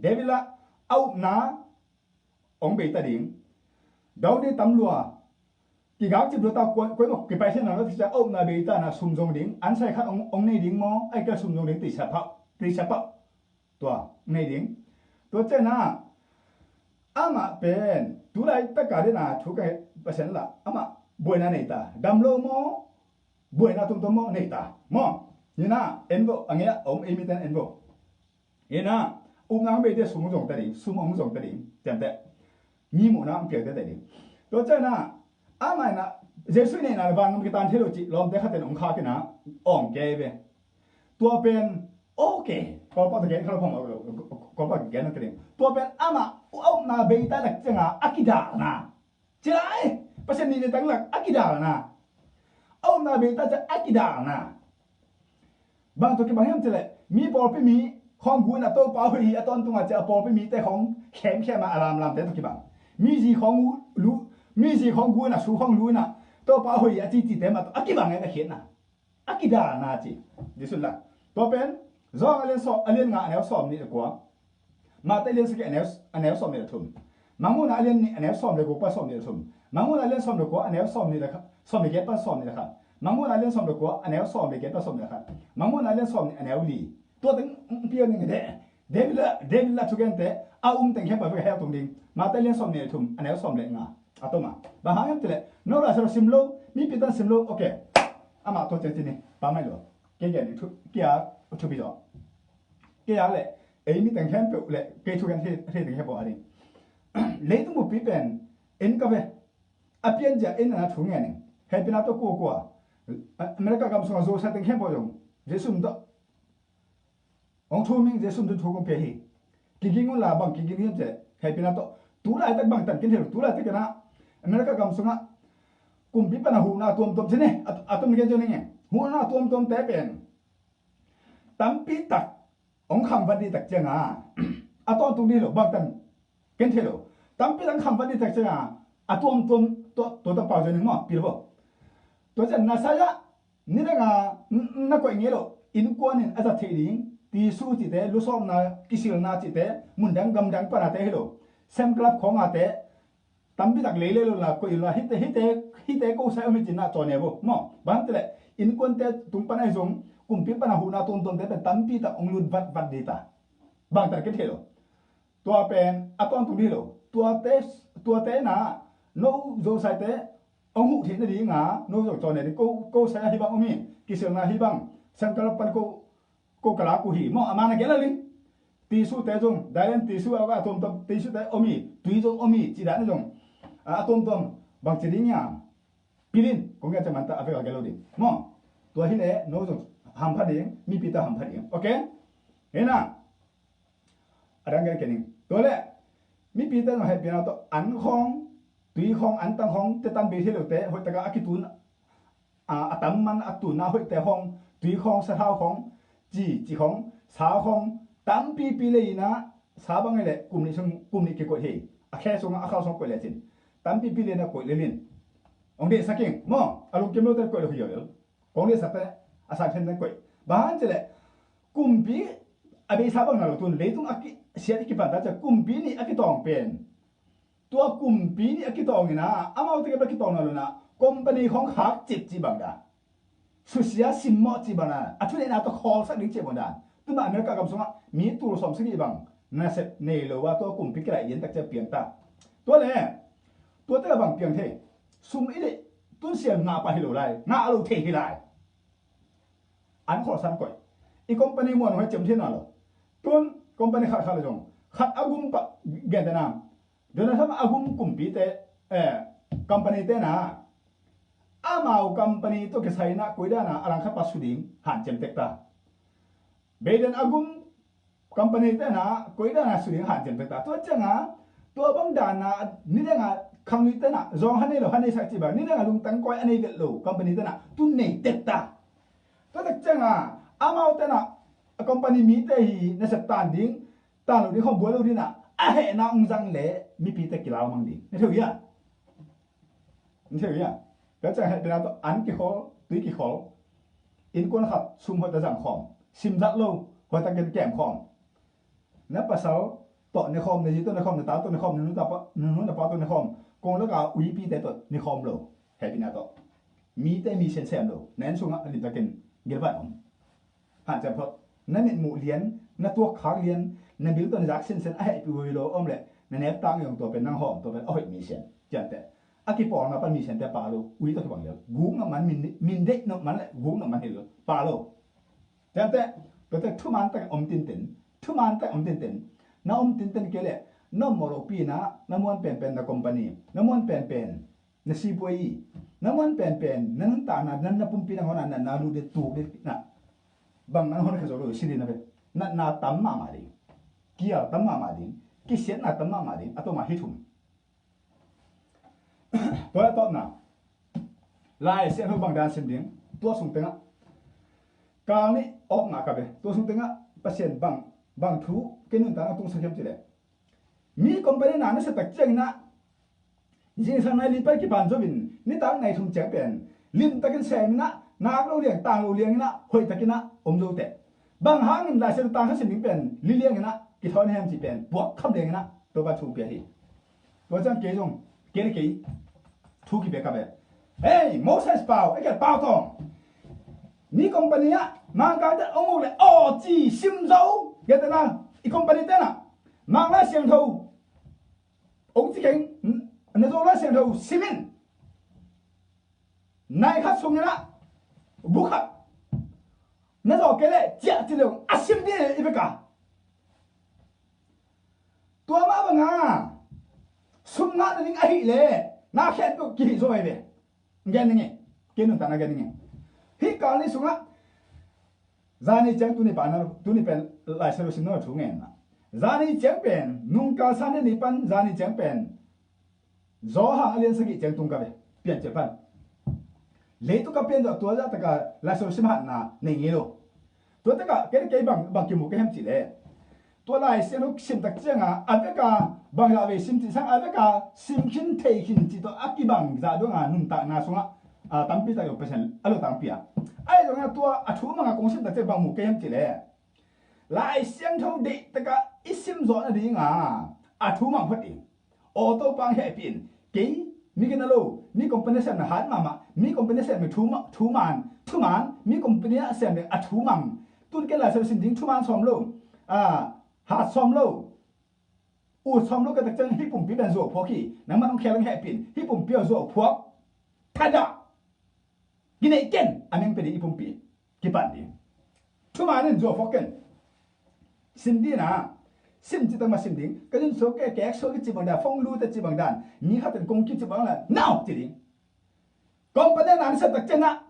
เดวิละเอาหนาองเบตดิ่งดาวนี้ตำรวจกี่กักจิบดูตากวยบอกกี่ไปเช่นนั้นแล้วที่จะเอาหนาเบตานะสุ่มจงดิ่งอันใส่ขัดองในดิ่งมั้งไอ้ก็สุ่มจงดิ่งติดเฉพาะตัวในดิ่งตัวเจ้าน่ะอามาเป็นตัวไรตะการเนี่ยนะทุกไอ้เปอร์เซ็นต์ละอามาบวยน่ะในตาดำโลมั้งบวยน่ะตุ้มมั้งในตามั้งนี่นะเอ็นโวอันเงี้ยองเอมิเตนเอ็นโวนี่นะอุ้มน้ำไปเดี๋ยวสุ่มจงตะดิ่งสุ่มองจงตะดิ่งจำได้ยี่หมู่น้ำเกี่ยวกับตะดิ่งตัวเจ้าน่ะอามาน่ะเจสุนี่นะบางมันก็ตามที่เราจิลองเด็กขัดเป็นองค์ข้ากันนะอ่องแกเว้ตัวเป็นโอเคก็พอตะเกียบเขาพอมาก็พอแกนั่นก็ได้ตัวเป็นอามาเอาหน้าเบต้าหลักจังอ่ะอากิดานะใช่ไหมเพราะฉะนั้นนี่ตั้งหลักอากิดานะเอาหน้าเบต้าจะอากิดานะบางตัวก็บางอย่างจะเลยมีปอลไปมีของกูน่ะตัวเปล่าไปอีตอนตรงอาจจะปอลไปมีแต่ของแข็งแค่มาอารามแต่ตัวกี่บางมีสีของรู้มีสีของกูน่ะสู้ของรู้น่ะตัวเปล่าไปอีจีแต่มาอากิบางไงก็เขียนน่ะอากิดานะจีดิสุดละตัวเป็นจองอเลียนงาแนวสอบนี่ดีกว่ามาแต่เลียนสเกแนวสอบนี่ทุ่มมังมุนอเลียนนี่แนวสอบเลยกูป้าสอบนี่ทุ่มมังมุนอเลียนสอบดีกว่าแนวสอบนี่แหละครับสอบนี่เก็บป้าสอบนี่แหละครับมังมุนอเลียนสอบดีกว่าแนวสอบนี่เก็บป้าสอบนี่แหละครับมังมุนอเลียนสอบนี่แนวลีตัวตึงเพี้ยนนี่เดวิลละทุกอย่างแต่เอาแต่งแค่แบบแค่ตรงนี้มาแต่เลียนสอบนี่ทุ่มแนวสอบเลยงาอะตัวมาบางครั้งแต่เลยโน้ตเราซิมโลมีปิดตันซิมโลโอเคอามาตัวเจตินี่ป้าไม่รู้เกี่ยนี่ทุกเกี่ยทุกปีจ้ะเกี่ยเลยไอ้มีแต่งแค่เปล่าเลยเกี่ยทุกอย่างที่แต่งแค่พออะไรเลยต้องบุปผินเอ็นกับเอเปียนจะเอ็นนะทุกอย่างนึงให้เป็นอะไรตัวกูอเมริกากำลังส่งสัตว์แต่งแค่พอจงเจสุมตัวองทุ่มิงเจสุมตัวทุกคนเพียร์กิกิงุลาบังกิกิงเจให้เป็นอะไรตัวอะไรแต่บางตันกินเหรอตัวอะไรแต่กันนะอเมริกากำลังกุมพิปันหูนาตัวมใช่ไหมอะตัวนี้เจอเนี่ยหูนาตัวมแต่เป็นตั้มปีตักองคำวันดีตักเจ้าง่าอะตอนตรงนี้หรอบางตันกินเถอะตั้มปีตักคำวันดีตักเจ้าง่าอะตัวตั้งเป่าจนหนึ่งมั้งปีละบ่ตัวเจ้าน่าสายะนี่นะง่านักก็อย่างเงี้ยหรออินกวนเนี่ยอาจจะเทียงตีสู้จิตเตะลุซ้อมนะกิสิลนาจิตเตะมุนดังกำดังปนาเตะหรอเซมกลับของอาเตะตั้มปีตักเล่ๆละก็อีละฮิตเตะก็ใช้อเมริกาตัวเนี่ยบ่มั้งบางทีเลยอินกวนเตะตุ้งปนไอ้จงกุมพิปันหูนาตัวเตะเป็นตั้มปีตักองลุนวัดดีตาบางแต่กินเถอะตัวเป็นอะตอนตรงนี้หรอตัวเตะนะโน้โจใส่เตะองหุเทียนดีงาโน้โจจอเนี่ยก็ใช้ฮิบังอมีกิเซลนาฮิบังสังกัลปันก็กลากุหีมั้งอามานะเกล้าลิงตีสู้เตะจงได้เล่นตีสู้เอาว่าตัวตีสู้เตะอมีตุยจงอมีจีด้านจงตัวบางจีดิ้งยังปีลินคงจะมันตาอเวกาเกล้าดิมั้งตัวที่เนี่ยโน้โจหัมพัดเองมีปีตาหัมพัดเองโอเคเห็นนะอะไรกันกันนี่ตัวเล่มีปีตาให้เป็นตัวอันของตุยของอันตั้งของแต่ตั้งเบทีเหลวเตะหัวตะกะอากิตุนตั้มมันอัตุนน่าหัวแต่ของตุยของสะเท้าของจีของสาวของตั้มปีเลยนะสาวบางไงเลยกลุ่มนี้เกี่ยวกับเฮอาแค่ส่งอาเข้าส่งกวยเลยจินตั้มปีเลยนะกวยเลยลินองเดสักเก่งมั้งอารมณ์เกี่ยวกับกวยเลยหัวเยอะกองเดสักแต่อาศัยเช่นนั้นกวยบ้านจะเลยกลุ่มปีอาเบสาวบางนั่นตุนเลยตุนอากิเสียที่กี่ปันแต่จะกลุ่มปีนี่อากิตองเป็นตัวกลุ่มปีนี่อากิตองนี่นะอามาอุตเก็บอากิตองนั่นเลยนะคอมพานีของหักจิตจีบังดาสุเสียสิมมอจีบังนะอันนี้นะตัวคอสักนิดเจ็บบังดาตัวนั้นอเมริกากำลังมีตัวสมศรีบังน่าเสพเนลว่าตัวกลุ่มปีกระไรยันตักจะเปลี่ยนตาตัวเนี่ยตัวเตะบังเปลี่ยนเทสุ่มอีเดตุนเสียงาไปให้เราได้งาเราเทให้ได้อันขอสั่งก่อยอีคอมพานีมวนให้เจ็บที่นั่นหรอตุนคอมพานีขาดเลยจงขาดอากุมปะเกณฑ์น้ำเดี๋ยวนั้นถ้าอากุมกลุ่มปีเตคอมพานีเตนะอามาอุคอมพานีตัวเกษายนะคุยได้นะอลังคับปัสสุดิมหันเจมเตกตาเบเดนอากุมคอมพานีเตนะคุยได้นะสุดิมหันเจมเตกตาตัวจังอ่ะตัวบังดานะนี่เด้งอ่ะคำนี้เตนะจงฮันนี่หรอฮันนี่สักทีบ้างนี่เด้งอ่ะลุงตั้งก้อยอันนี้เด็ดโลคอมพานีเตนะตุนนี่เตกตาตัวจังอ่ะอามาอุเตนะคอมพานีมีเตหีในสตานดิ้งตานหลุดที่เขาบัวหลุดที่น่ะเห็นน้องจังเล่มีปีเตกิลาวมังดีนี่เท่าไหร่นี่เท่าไหร่ก็จะเห็นเป็นตัวอันกี่ขอตุยกี่ขออินคนขับซุ่มหัวตะจังของซิมจัดโลหัวตะเกินแก้มของนับภาษา to ne khom ne ji to ne khom ne ta to ne khom ne nu ta pa to ne khom kong lo ka ui pi te to ne khom lo happy na to mi te mi sen sen lo nen sunga li ta ken gel ba om ha cha pho na mit mu lian na tua khang lian na bil to ne jak sen sen a hai pi wi lo om le na ne tang yong to pen nang hom to pen oi mi sen chan te a ki por na pa mi sen te pa lo ui to bang le gu nga man min de no man le gu nga man he lo pa lo chan te to te thu man ta om tin tin thu man ta om tin tin na om tin tin ke le no mo lo pi na mon pen pen na company na mon pen pen na si poi na mon pen pen na nun ta na pum pi na hona na lu de tu de na bang na hona ka zo lo si na be na tam ma de kia tam ma de ki sian na tam ma de ato ma hi thum to na lai se ho bang dan sim ding to sung tenga kang ni ok na ka be to sung tenga pasien bang thu ke nun ta na tung sa kem ti le mi company na na se tak cheng na jing sang nai li pa ki ban zo bin ni tang nai thum cheng pen lim takin sem na lo liang tang lo liang na hoi takina om zo te bang hang la se tang ha sim ding pen li liang na ki thon hem ti pen buak kham liang na to ba thu pe hi to chang ke jong ke thu ki be ka be hey moses pao ai ka pao tong ni company ya ma ka da ong le o ji sim zo ge ta na i company te na ma la xiang thou ông chỉ cảnh nó rồi là xem đầu simin này khác xuống nữa bút khác nó rồi cái này chẹt chỉ được sim đi ít cả tua má bằng à sung ngã đến ai lệ na khen có kỳ rồi về nghe nghe cái nó ta na nghe nghe khi cả này sung ngã ra này chẳng tu này bạn lại xem xin nó chủ nghe na ra này chẳng bạn nung cao san này bạn ra này chẳng bạn gió hàng alien sagi chẳng tung cả về biến chế bạn lấy tu cái biến rồi tua ra tất cả lại xem hạn na này nghe lo tua tất cả cái bằng kiểu một cái hem chỉ lệ tua lại xem lúc xem đặc trưng à tất cả bằng là về xem chỉ sang tất cả xem kinh thấy kinh chỉ to ác cái bằng ra đó à nung ta na xuống à tam pi ta có percent alo tam pi à ai rồi na tua à chú mà công xem đặc trưng bằng một cái hem chỉ lệ lại xem thâu đệ tất cả ít xem rõ là đi à chú mà phát đi ô tô bằng hệ pin cái mi cái nào mi company xem là hán mà mi company xem là chú man mi company xem là à chú mặn tuân cái là xem xin tiếng chú man xóm lâu à hạt xóm lâu xóm lâu cái đặc trưng hip bùng pi bên ruột phô khi nắm mắt ông khéo hệ pin hip bùng pi ở ruột phô thay đó cái này kiện anh em phải đi hip bùng pi cái bản đi chú man nên ruột phô kiện xin đi na sim chỉ tao mà sim tiếng cái những số cái số cái chỉ bằng đàn phong lưu tới chỉ bằng đàn nhí khát tiền công kích chỉ bằng là nào chỉ đi còn vấn đề nào nó sẽ đặc trưng á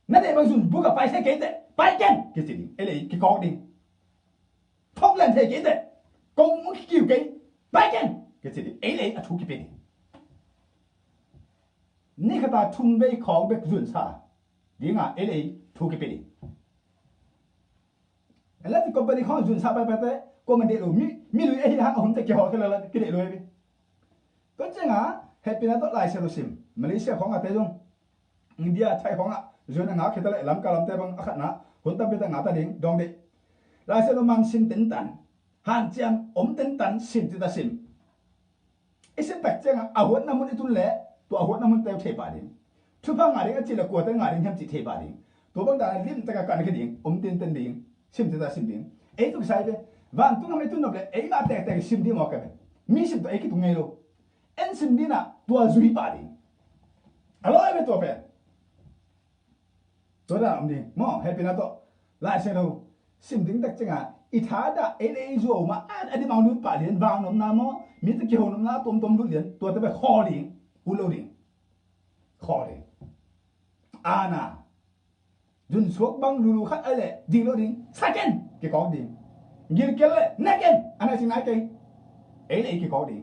nó để bằng dùng bút cả bài thế cái đấy bài chân cái gì đi ấy là cái con đi thông lần thế cái đấy công muốn kiểu cái bài chân cái gì đi ấy là thu cái bênนี่ขนาดทุ่มไปของแบบรุ่นซาดีงาเอเลยทุกข์ไปดิแล้วที่ก็เป็นของรุ่นซาไปแต่ก็มันเดือดมีรู้ไอ้ที่หาคนจะเกี่ยวกันแล้วก็เดือดเลยก็จริงอ่ะเฮปปี้นะต้องไล่เซลซิมมาเลเซียของอ่ะแต่จงอินเดียไทยของอ่ะจนงาคิดอะไรลำกาลำแต่บางขัดนะคนตั้งเป็นตั้งงาตาดิ่งดองดิไล่เซลมันซิมตินตันหันเจียงตินตันซิมติตาซิมไอ้ซิมแปลกจริงอ่ะอาหัวน้ำมันไอ้ตุนแหละตัวหัวน้ำมันเตลเทปาดิทุกพังงานนี้ก็จีละกลัวแต่งานนี้ทำจิตเทปาดิตัวบางด่านลิ้นตะการกันดิ่งตินตันดิ่งซิมติตาซิมดิ่งไอ้ตุกใส่ไปวันตุงทำไมตุนนบเลยไอ้มาแต่ซิมดิ่งหมอกกันมีซิมตัวไอ้กี่ตุงไงลูเอ็นซิมดิ่งน่ะตัวจุยปาดิอร่อยไปตัวเป็นตัวด่านดิ่งมอเฮปปี้นะตัวไล่เซลซิมดิ่งตักจังอ่ะอีท้าด่าเอเลจูออกมาอันนี้มาลุ้นปาดินวางน้ำน้ำมั้งมีตะเกียบน้ำน้ำต้มลุ้นเหรียญตัวจะไปคอดิ่งอุโลดิ่งคอดิ่งอาณาจุนสวกบังลูขัดอะไรดิ่งโลดิ่งสักเกนกี่กองดิ่งยิงเกลเลยนักเกนอันนั้นสิ่งไหนเกนเอเลกี่กองดิ่ง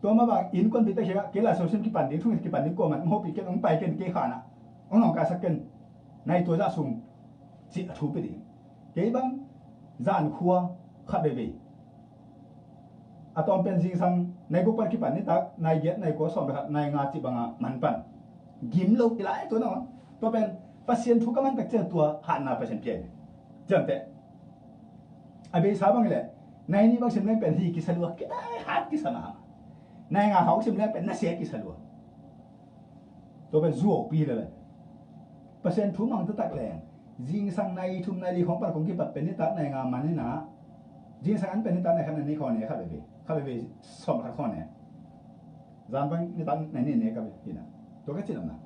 ตัวมาบอกอินคนพิจารณาเกล้าโซเชียลกี่ปันดิ่งทุ่งกี่ปันดิ่งก็มันโมปีเกนองไปเกนเกี่ยขานะองน้องการสักเกนในตัวจะสุ่มจิตถูกไปดิ่งเกี่ยบังจานขัวขัดเบบีอะตอมเป็นจริงสังในกุปันกี่ปันนี่ตักในเย็ดในกัวสอบแบบในงาจิบังมันปันกิมโลกหลายตัวน้องตัวเป็นพัศยันทุกมันตักเจอตัวหันหน้าพัศยันเพียรจำแต่อเบสาบังเลย này ni bác sim lên bên hi kí salo cái đấy hát kí sama này ngà học sim lên bên nasi kí salo tôi bên zuo pi rồi persen thú mang tất tắc lẹng riêng sang này thum này đi không phải cũng kí bật bên này tát này ngà mà này nã riêng sang anh bên này tát này khăn này con này khác về sòng khác con này giảm bên này tát này này cái về nè tôi cái chuyện nào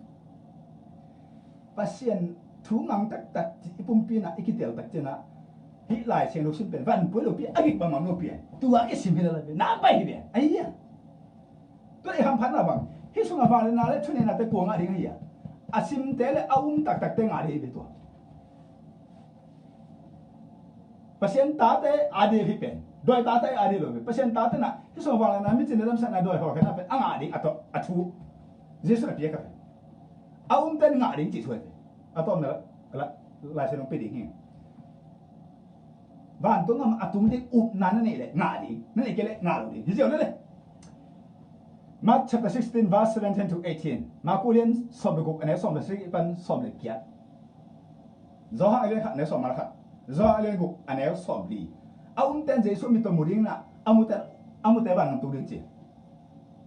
persen thú mang tất tắc ipum pi na ikitel tắc chứ nè hít lại xem lúc xin bên văn bữa đầu pi ác bằng mắm nô pi tua cái sim bên là nã bay về ấy à tôi đi ham phán là bằng hít xuống là vào lên nã lấy chút này là tới cuồng à đi cái gì à sim té lấy tắc tắc té ngã đi về tua persen tá té à đi hít bên đôi tá té à đi rồi persen tá té nã hít xuống vào lên nã mình chỉ nên làm sao nã đôi họ cái nã bên ngã đi à thu dễ sợ pi cái té ngã đi chỉ thôi à tôm nữa lại xem nó pi đi nghe van tung am atung de up nan ne le nga di ne ke le nga lo di hi jo le Mark chapter 16 verse 17 to 18 ma ko len som de guk ane som de sig ban som de kya zo ha le kha ne som ma kha zo ha le guk ane som li ten je so mi to muring na amu te ban tu ring chi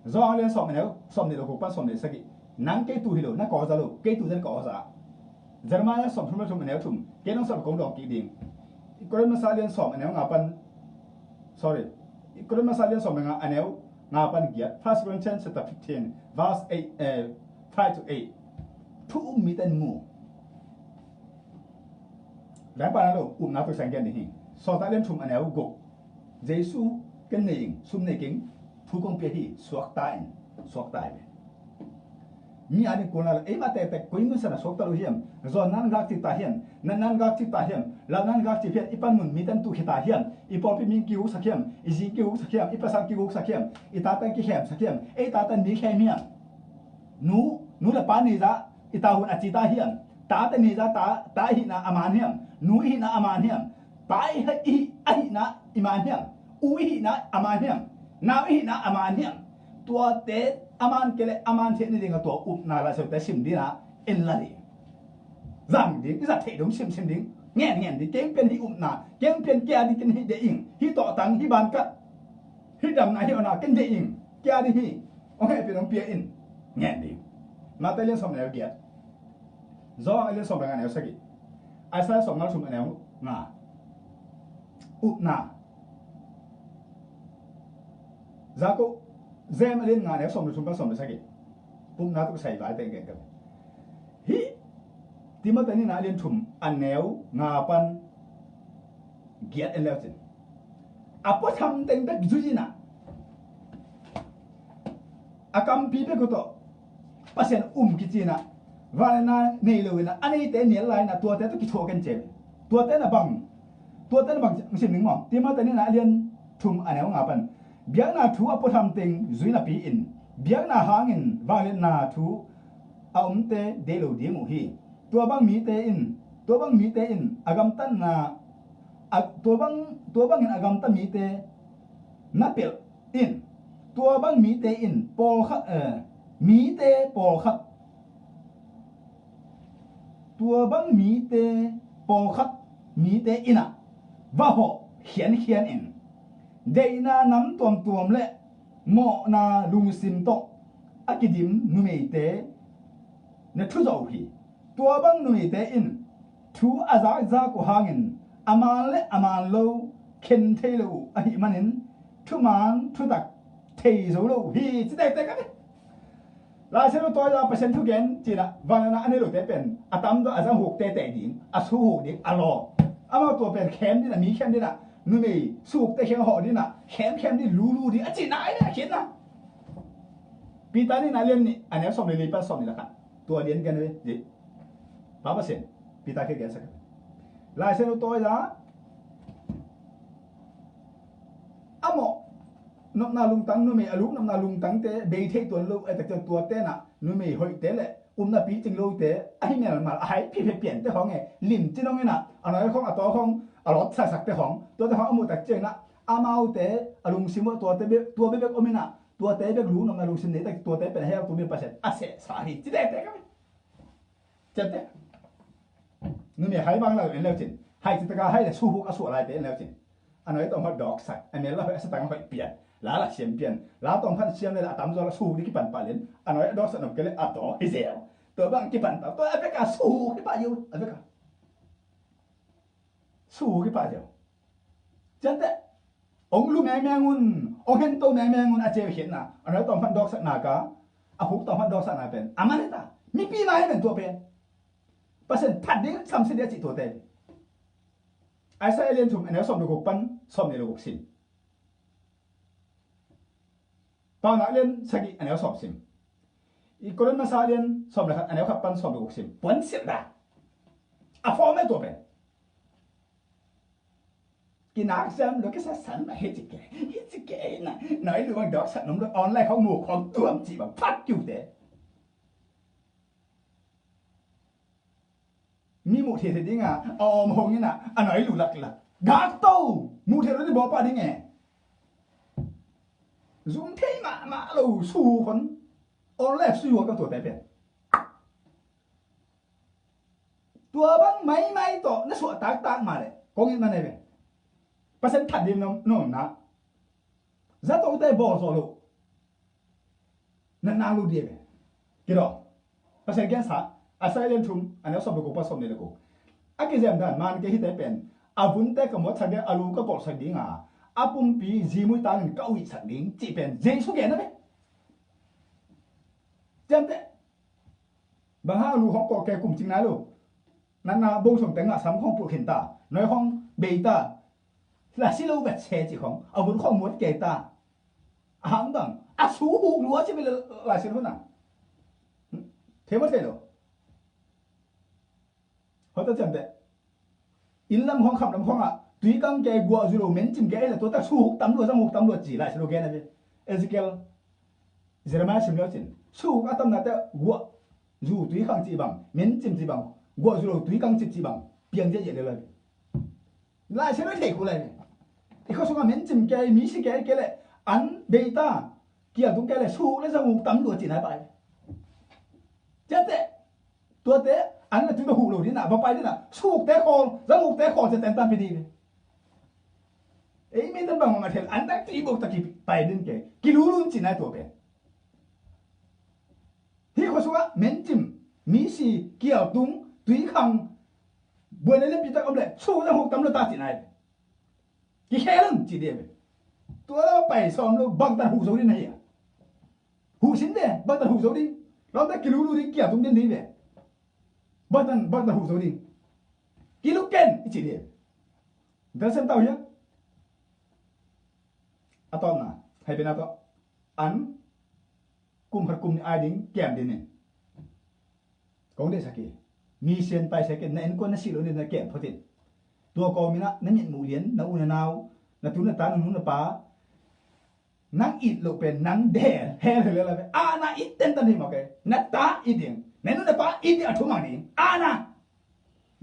zo ha le som ne guk pa som de sagi nang ke tu hi lo na ko za lo ke tu zen ko za Jeremiah som thum ane thum ke nong som kong dong ki ding Korean Masalian som anel ngapan sorry Korean Masalian som anel ngapan giat 1 Corinthians chapter 15 verse 8 5 to 8 thu mi tan mu dan pa lo na to sang gen ni so ta len thum anel go Jesu ken ning sum ne king thu kong pe hi suak tai mi ani kona e ma te koi mun sana sok talu hiam zo nan gak ti ta hiam nan gak ti ta hiam la nan gak ti phet ipan mun mi tan tu khita hiam ipol pi min kiu sakhiam izi kiu sakhiam ipasang kiu sakhiam itatan ki hem sakhiam e tatan mi khemiam nu la pa ni za itahun achita hiam ta ta ni za ta hi na aman hiam nu hi na aman hiam pai hi na iman hiam u hi na aman hiam na hi na aman hiam tua te aman kele aman thế này thì tua up na là sao ta sim đi na en la đi rằng đi cái gì thể đúng sim đi nghe đi tiếng pen đi na tiếng pen kia đi kinh hi để in hi tọ tăng hi ban cắt hi đầm này hi na kinh để in kia đi hi ok pen ông pia in nghe đi mà tay lên xong này kia do ai lên xong này này sao kì ai sai xong nó xong này na na giá cô Zem alin nga ne som de sagi pum na to sai vai te ge hi timatani na alin thum aneu nga pan giat eleven apo tham teng da jujina akam pi be ko to pasen kichina valena nei lo na ani te ne lai na tua te to ki tho kan che tua te na bang sim ning mo timatani na alin thum aneu nga pan biang na thu apo tham teng zui na pi in biang na hangin valen na thu te de lo di mu hi tua bang mi te in agam tan na tua bang in agam tan mi te na pel in tua bang mi te in pol khat mi te pol khat tua bang mi te pol khat mi te ina va ho hian in Deina nam tuam le mo na lung sim to akidim numei te na thu zo hi tua bang numei te in thu za ko hangin aman lo ken te lo a hi manin thu man thu dak te zo lo hi chi te ka la se lo to ya percent thu gen chi na van na ane lo te pen atam do azang hok te din asu hok dik alo ama to pen ken di na mi ken di na nu mày sụp tay khéo họ đi nè kém đi lú đi chỉ nãy nè khiến nè pita đi nãy lên nè anh em xong đi lipat xong đi là cả tua điên cái này gì ba bác sĩ pita cái sao lại xem tôi ra amo nộp na lung tăng nu mày alu nộp na lung tăng te bê thế tuần lâu ai tập tua te nè nu mày hội te lệ na pi ting lâu te ai mẹ mà ai pi biển te họ nghe lim chứ đâu nghe nè anh nói không à to không lót sạch te hong tua te hong mu tak che na amau te alung simo tua be omina tua te be lu na lung sim ne tak tua te pe he tu be paset ase sa hi chi te ka che te nu me hai bang la en le chin hai chi ta ka hai le su hu ka su lai te en le chin anh nói tông họ đọc sạch anh ấy là phải tăng phải biển là xiêm biển là tông phát xiêm này là tắm do là su đi cái bàn bạc lên anh nói đó sẽ nằm cái này à đó cái dẻo tôi bằng cái bàn bạc tôi phải cả su cái bao nhiêu phải cả su cái bao nhiêu chân đấy ông lu mẹ mẹ ngun ông hen tô mẹ mẹ ngun à chơi hiện na anh nói tông phát đọc sạch na cả à hút tông phát đọc sạch na bên à mà này ta mi pi mai bên tua bên pasen thật đấy xăm xí đấy chỉ tua tên ai sai liên thùng anh nói xong được cục pan xong được cục xin bao nãy liên sagi anh nói xong xinอีกคนมาซาเลียนสอบเลยครับอันนี้ขับปั้นสอบดูสิปนเสียดายอ่ะฟอร์มไม่ตัวเป็นกินนักเซมหรือก็สันมาเฮจิเกะนะน้อยหรือว่าดอกสันน้ำด้วยออนไลน์เขาหมู่ของตัวจีบพัดอยู่เด้มีหมู่เทศดิ้งอ่ะออมหงนี่นะอันไหนหลุดหลักกาโต้หมู่เทศได้บอกป่ะดิ้งไงซุ่มเทมาเราสู้คนออนไลน์สู้กับตัวแต่เป็นตัวบ้างไม่ต่อนั่นส่วนตากมาเลยกองเงินมันไหนเป็นภาษาถัดดินน้องนะจะต้องได้บอกสโลนั่นนาลูเดียเป็นกี่ดอกภาษาแกนสาอาศัยเรียนทุ่มอันนี้สอบดูกูภาษาเนี่ยเลยกูอากิเจมดันมันก็ฮิตได้เป็นอาวุธแต่ก็หมดสักเดียอาลูก็บอกสักดิ้งอ่ะอาปุ่มปีจีมุยตังเก้าอีสักดิ้งจีเป็นเจสุเกนนะเป็นจำได้บางห้าลูกของก่อแก่กลุ่มจริงนะลูกนั่นนะบ่งส่งแต่งอ่ะสามของผู้เห็นตาน้อยของเบต้าและสิลูแบบเชจิของอาวุธของมดเกต้าหางดังอ่ะสู้หูรัวจะเป็นหลายสิ่งคนน่ะเทวะเทโลเขาจะจำได้อินลำของขับลำของอ่ะตุยกังแกกัวจุโรเมนจิมแกเลยตัวตาสู้หูตำรวจสังหูตำรวจจีหลายสิ่งโลแกนั่นเป็นเอซิเกลเจอร์มาชิมแล้วจินสู้อาตมนาเตกัวจูตุยขังจีบังเมนจิมจีบังกัวจุโรตุยกังจิจีบังเพียงเจเยเลยหลายสิ่งเลยเทกูเลยที่เขาส่งมาเมนจิมแกมีสิแกเลยอันเบต้าเกี่ยวกับแกเลยสู้แล้วสังหูตำรวจจีไหนไปเจ๊เตตัวเตอันนั้นถึงจะหูหลุดนี่นะพอไปนี่นะสู้เตะคอสังหูเตะคอจะแต่งตั้งไปดีเลยเอ้ยไม่ต้องบังมาเถอะอันนั้นที่บอกตะกี้ไปดินแกกิลูรุนจีไหนตัวเป็นที่เขาส่งว่าเมนจิมมีสิเกี่ยวตุ้งตุยขังบัวในเล่มปีตะกำเลยสู้สังหูตำรวจตาจีไหนกี่แค่เรื่องจีเดียบตัวเราไปซ้อมลูกบังตันหูโซดินไหนอ่ะหูสินเดียบังตันหูโซดินเราได้กิลูรุนเกี่ยวตุ้งเด่นดีเลยบังตันหูโซดินกิลูเกนจีเดียเดินเส้นเต้าเยอะอะตอมนะให้เป็นอะตออันกลุ่มพัดกลุ่มไอดิ้งแก้มดินเนี่ยกองเดสักกี่มีเส้นไปสักกี่ในอันก็นั่นสิโลนี่นะแก้มพอดีตัวกองมีนะนั่นยันหมู่เลี้ยนนั่นอุ่นนาวนั่นตุ้นนั่นตานั่นนุ่นนั่นป้านั่งอิดลูกเป็นนั่งแดดแห่เลยอะไรไปน่าอิดเต้นตันที่มาแกนั่นตาอิดดิ้งนั่นนุ่นนั่นป้าอิดดิ้งอัฐุมังดิ้งน่ะ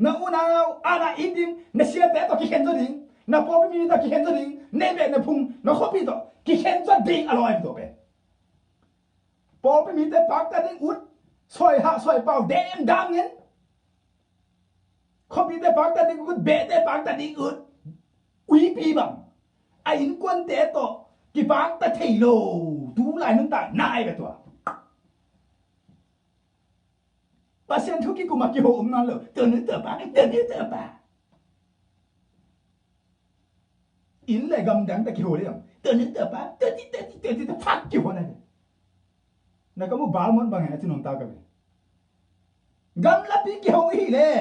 นั่นอุ่นนาวน่ะอิดดิ้งนั่นเสียแต่ตัวกี่เห็นตัวดิ้งนั่นพอไม่มีตัวกี่เห็นตัวดิ้งเนเบนั่นพุ่งนั่นข้อปีตัวกี่เห็นตัวดิ้งอร่อยตัวเป็นพอไม่มีแต่ปากแต่ดิ้งอุดซอยหาซอยเป่าเดมดังเงี้ยข้อปีแต่ปากแต่ดิ้งอุดเบะแต่ปากแต่ดิ้งอุดอุยปีบังไอ้อินกวนแต่ตัวกี่ปากแต่เทโลดูหลายนึงตาหน้าไอ้กับตัวภาษาทุกข์กูมากี่โหมนั่นเลยตัวนี้ตัวป้าตัวนี้ตัวป้าอินเลยกำดังแต่กี่โหเลยตัวนี้ตัวป้าตัวนี้พักกี่โหนั่นนั่นก็มุ่งบาลมันบางอย่างที่นนตากันกำลับปีกี่โหอีเลย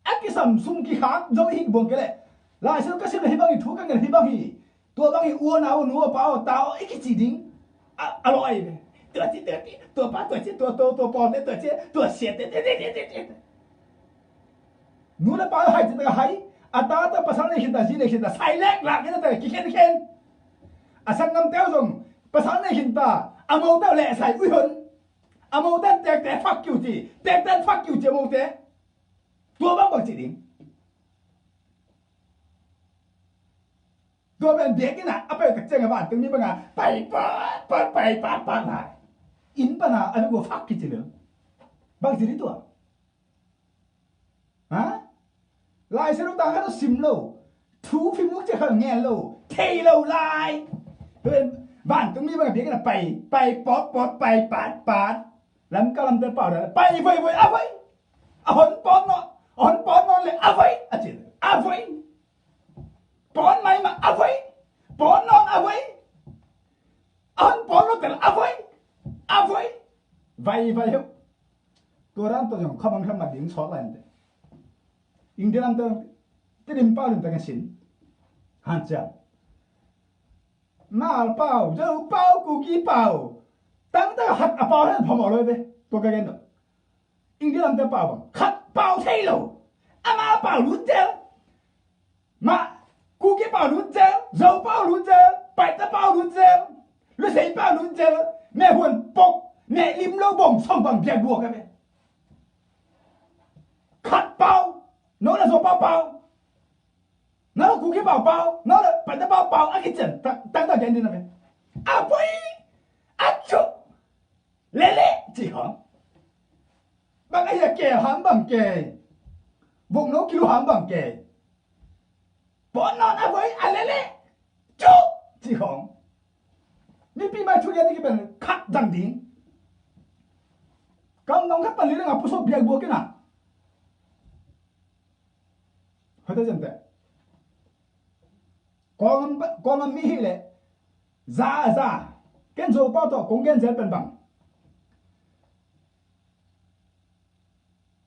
ไอ้กี่สัมซุ่มกี่ขาจะไม่หิบงกันเลยหลายสิ่งก็สิ่งที่บางอย่างทุกข์กันที่บางอย่างตัวบางอย่างอ้วนเอาหนูเปล่าตาไอ้กี่จีดิ้งอร่อยเลยตัวป้าตัวเจ้ตัวปอนตัวเจ้ตัวเสียเด็ดนู่นป้าหายจิตก็หายตาภาษาเนี่ยคิดแต่จีเนี่ยคิดแต่ใส่เล็กหลักนี่แต่กี่เข็นสังกำเต้าส่งภาษาเนี่ยคิดแต่อโมเต้าแหล่ใส่อุ้ยหนอโมเต้แต่ฟักคิวจีแต่ฟักคิวจีโมเต้ตัวบ้าบางจีดิ้งตัวเป็นเด็กนี่นะเอาไปกับเจ้าบ้านตรงนี้บ้างไปปาไหนอินปะนะอันนี้กูฟักกี่จีเลยบางจีนี่ตัวฮะลายเส้นต่างกันต้องซิมโล thu phim lúc chưa nghe lâu thay lâu lại rồi bạn tụi mi mà biết cái là bay bót bay bát làm cái làm tới bảo là bay vậy à vậy hòn bót nó lại à vậy à vậy bót mày mà à vậy bót nó à vậy hòn bót nó tới à vậy vậy không tôi đang tôi dùng không bằng mặt điện số lại đấy India làm tới TEDIM bao nhiêu cái xin hạn chế mal bao dâu bao cookie bao tăng tới hạt bao hết phồng rồi đấy tôi cái đó India làm tới bao hạt bao thay lâu ama bao lút chơi mà cookie bao lút chơi dâu bao lút chơi bạch ta bao lút chơi lúc谁bao lút chơi mẹ huân bốc mẹ lim lâu bông xong bằng việc buộc cái hạt bao nó là dâu bao nó là cookie bao nó là bạch ta bao ăn cái chân tăng tới cái gì nữa à vậy à chú lệ chỉ hỏng bằng ấy là kẻ hỏng bằng kẻ vùng nấu kêu hỏng bằng kẻ bọn nó à vậy à lệ chú chỉ hỏng mi pi mai chú cái này cái bên khát răng tiếng cầm nông khát bẩn lý là bút số biếc buộc cái nào hơi thấy chân thế con mi lệ ra cái dầu bao tỏ cũng cái dễ bên bằng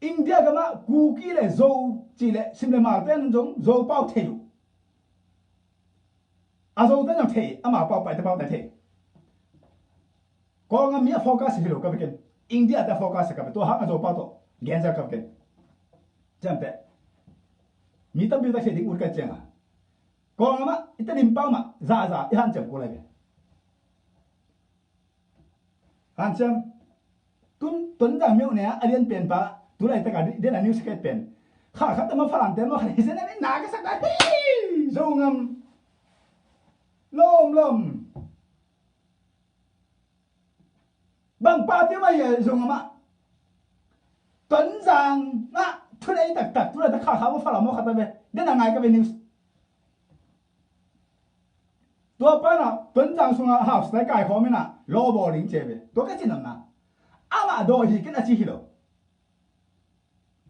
India cái mà cookie lệ dầu chỉ lệ xin lệ mà tên giống dầu bao thề à dầu tên giống thề à mà bao bài bao thề con mi focus hiểu cái cái India ta focus cái tôi hàng dầu bao tỏ gen ra cái chân thế mi tâm biểu ta sẽ định uất cái chân à con mà ít TEDIM bao mà ra ihan chậm cô lại han chậm tuấn rằng miêu nè alien pen pa tu lại tất cả đến là new skate pen khá khá mà phát làm tên mà cái gì này nã cái sắc đấy dâu ngầm lom bằng ba tiếng mày dâu ngầm à tuấn rằng à tu lại tắc tu lại tắc khá mà phát làm mà khá tới đến là ngày cái bên newsตัวป้าน่ะต้นจางสุงา house ในกายเขาไม่น่ะโลบอลิงเจ็บตัวก็จีนน่ะอามาโดยกินอาชีพเหรอ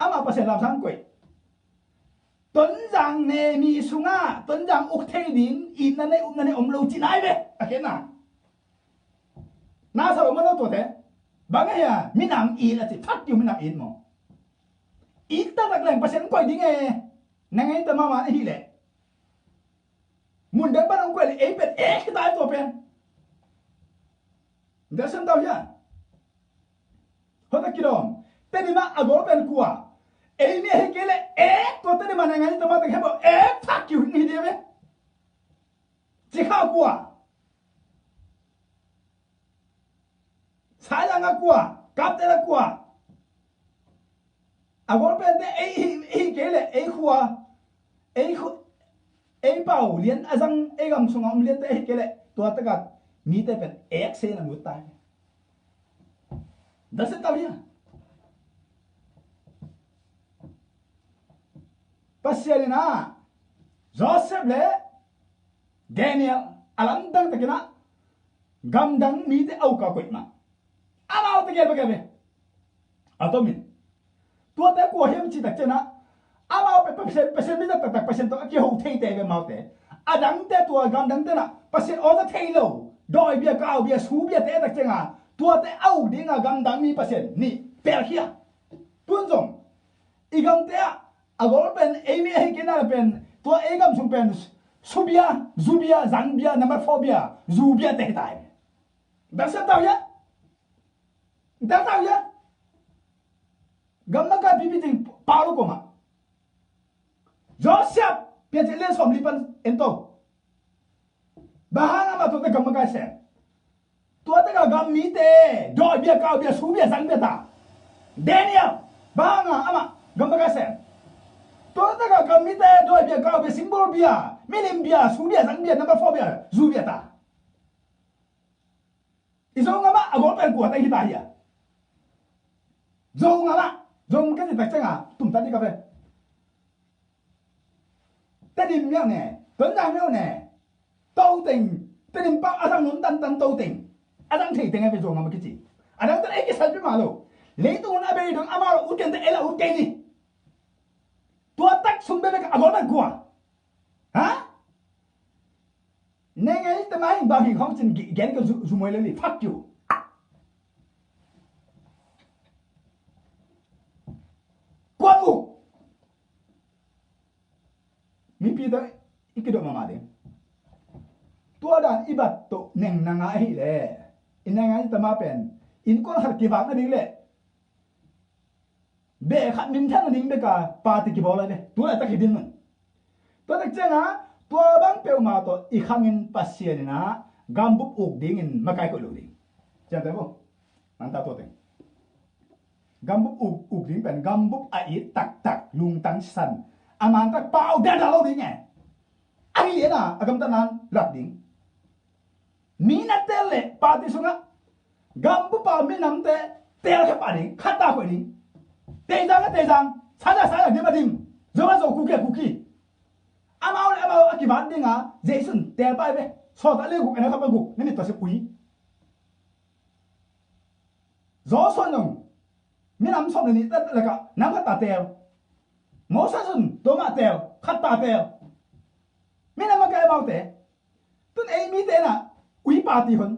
อามาประเสริฐลำสังกุยต้นจางเนมีสุงาต้นจางอุกเทดิงอินนั่นในอมโลจีนายเว้อะเห็นน่ะน่าสรุปมันเอาตัวเถอะบางอย่างมีน้ำอินอาชีพทักอยู่มีน้ำอินมั้งอินตั้งแต่แรงประเสริฐกุยดิ้งนั่งไงแต่มาไอ้เหี้ยมุนเดินบ้านองค์เกลือเป็นตายตัวเป็นเดี๋ยวฉันเดาอย่างเขาตะกี้ดอมแต่นี่มาอากอเป็นกัวเนี่ยให้เกลือตัวแต่นี่มาในงานตัวมาแต่แค่บอกพักอยู่นี่เดียวไหมจีข้าวกัวสายลังกัวกับแต่ละกัวอากอเป็นแต่เกลือขัวbao liên azang gam sung am liên te kele to ta ga mi te pen se na mu ta da se ta ya pasialina Joseph le Daniel alam dang ta kina gam dang mi te au ka ko ma ama ta ge ba ge atomin to ta ko hem chi ta chena ama persen mi tak persen to ki ho thei te be mau te adang te tua gam dang te na persen o ta thei lo doi bia ka bia su bia te tak chenga tua te au dinga gam dang mi persen ni per hia tun jong i gam te a gol pen e mi he kena pen tua e gam sung pen subia zubia zangbia number 4 bia zubia te tai da sa tao ya gam na ka bibi ting pa lo ko ma Joseph biar jadi som lipan ento bahana ma tu te gam ka se tu te gam mi te do biar kau biar su biar sang biar ta Daniel bahana ama gam ka se tu te gam mi te do biar kau biar simbol biar milim biar su biar sang biar number 4 biar zu biar ta iso ngama agol pen kuat ai kita ya zong ngama zong cái gì ta chăng à tum ta đi cà phê TEDIM nhau nè TONZANG nhau nè tàu tình TEDIM bao anh nón tan tàu tình anh thấy tình em phải dùng làm cái gì anh thấy cái sao chứ mà lo lấy tụi nó bây giờ ama út cái này là út cái gì tua tách xuống bên cái agora là quoi hả nên cái tấm ảnh bao nhiêu không xin cái zoom lên đi fuck you quan mục mi pi đó ít cái đồ mà đấy tua đàn ibat to neng nanga hi le inanga tama pen in con har ki vang na ding le be khat min than na ding be ka party ki bola de tu la ta ki din man to tak changa tua bang pe ma to I khangin pasien na gambup uk ding in makai ko lo ding cha ta bo man ta to te gambup uk ding pen gambup ai tak lung tang san aman tak pau da da lo ding e ai le na agam ta nan lat ding mina tele party sunga gambu pa mi nam te tel ka pa ding khata ko ding te jang sa de ma dim zo ma zo ku ki amao aki van ding a jason tel pa be so ta le ku na ka pa ku ni to se kui zo so nong mi nam so ni ta la ka nam ka ta tel mo sa sun do ma tel khata tel mi nam ka mau te tun ei mi te na quý party hơn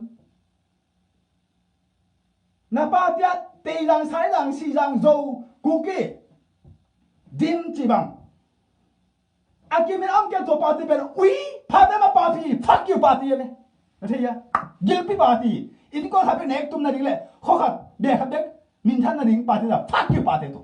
na party tây giang sai giang si giang dâu cookie dim chỉ bằng aki min am ke to party ben quý party ma party fuck you party ne thấy ya guilty party in ko happen nek tum na ding le kho khat be khat dek min than na ding party la fuck you party to